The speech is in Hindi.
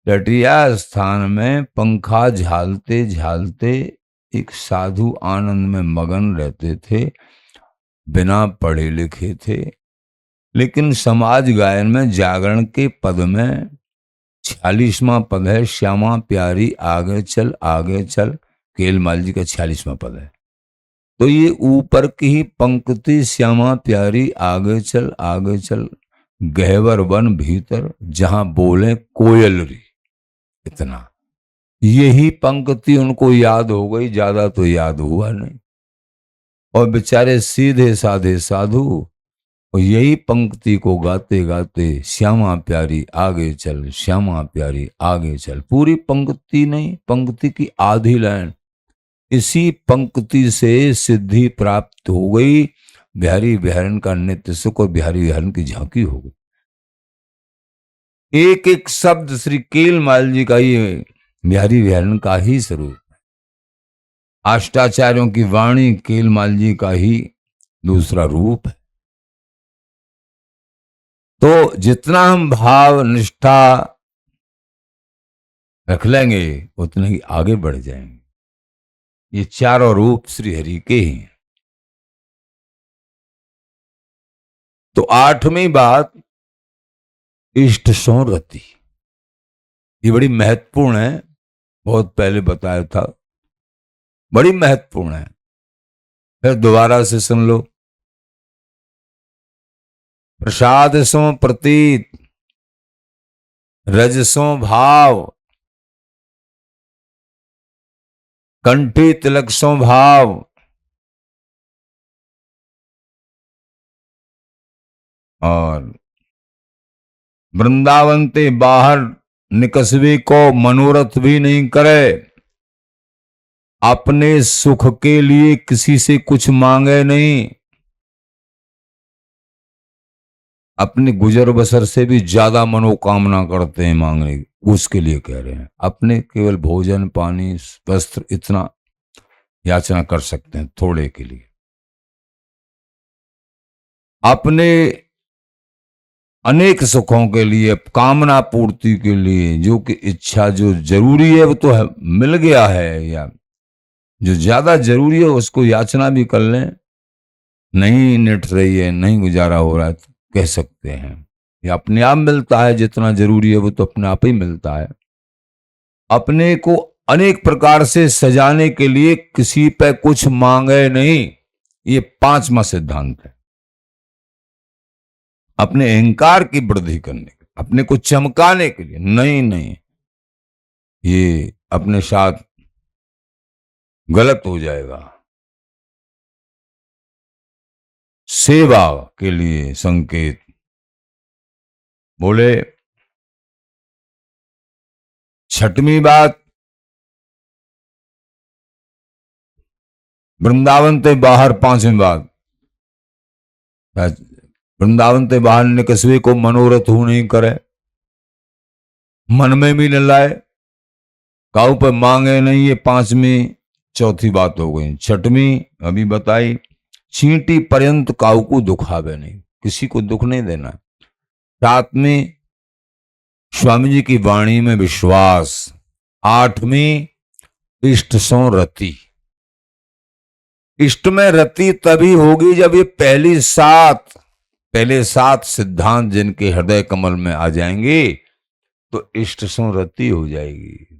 टटिया स्थान में पंखा झालते झालते एक साधु आनंद में मगन रहते थे, बिना पढ़े लिखे थे, लेकिन समाज गायन में जागरण के पद में 46वां पद है, श्यामा प्यारी आगे चल, केलमाल जी का 46वां पद है। तो ये ऊपर की ही पंक्ति, श्यामा प्यारी आगे चल, गहवर वन भीतर जहां बोले कोयलरी, इतना, यही पंक्ति उनको याद हो गई, ज्यादा तो याद हुआ नहीं। और बेचारे सीधे साधे साधु, और यही पंक्ति को गाते गाते श्यामा प्यारी आगे चल, श्यामा प्यारी आगे चल, पूरी पंक्ति नहीं, पंक्ति की आधी लाइन, इसी पंक्ति से सिद्धि प्राप्त हो गई। बिहारी बिहारन का नित्य सुख और बिहारी बिहारन की झांकी हो गई। एक एक शब्द श्री केलमाल जी का ये बिहारी बिहारन का ही स्वरूप, अष्टाचार्यों की वाणी केलमाल जी का ही दूसरा रूप है। तो जितना हम भाव निष्ठा रख लेंगे उतने ही आगे बढ़ जाएंगे। ये चारों रूप श्री हरि के ही। तो 8वीं बात, इष्ट सो रति, ये बड़ी महत्वपूर्ण है, बहुत पहले बताया था, बड़ी महत्वपूर्ण है, फिर दोबारा से सुन लो। प्रसाद सो प्रतीत, रजसों भाव, कंठी तिलक सो भाव, और वृंदावन ते बाहर निकसवी को मनोरथ भी नहीं करे, अपने सुख के लिए किसी से कुछ मांगे नहीं, अपने गुजर बसर से भी ज्यादा मनोकामना करते हैं मांगने, उसके लिए कह रहे हैं। अपने केवल भोजन पानी वस्त्र इतना याचना कर सकते हैं थोड़े के लिए, अपने अनेक सुखों के लिए, कामना पूर्ति के लिए, जो कि इच्छा जो जरूरी है वो तो है, मिल गया है, या जो ज्यादा जरूरी है उसको याचना भी कर लें, नहीं निठ रही है, नहीं गुजारा हो रहा है, तो कह सकते हैं ये अपने आप मिलता है, जितना जरूरी है वो तो अपने आप ही मिलता है। अपने को अनेक प्रकार से सजाने के लिए किसी पे कुछ मांगे नहीं, ये 5वां सिद्धांत है। अपने अहंकार की वृद्धि करने के, अपने को चमकाने के लिए नहीं, ये अपने साथ गलत हो जाएगा। सेवा के लिए संकेत बोले। 6वीं बात, वृंदावन ते बाहर। 5वीं बात, वृंदावन ते बाहर निकसवे को मनोरथ हूं नहीं करे, मन में भी न लाए, काऊ पर मांगे नहीं, ये 5वीं चौथी बात हो गई। 6वीं अभी बताई, चींटी पर्यंत काऊ को दुखावे नहीं, किसी को दुख नहीं देना। 7वीं, स्वामी जी की वाणी में विश्वास। 8वीं, इष्ट सो रति। इष्ट में रति तभी होगी जब ये पहले 7 सिद्धांत जिनके हृदय कमल में आ जाएंगे तो इष्ट सो रति हो जाएगी।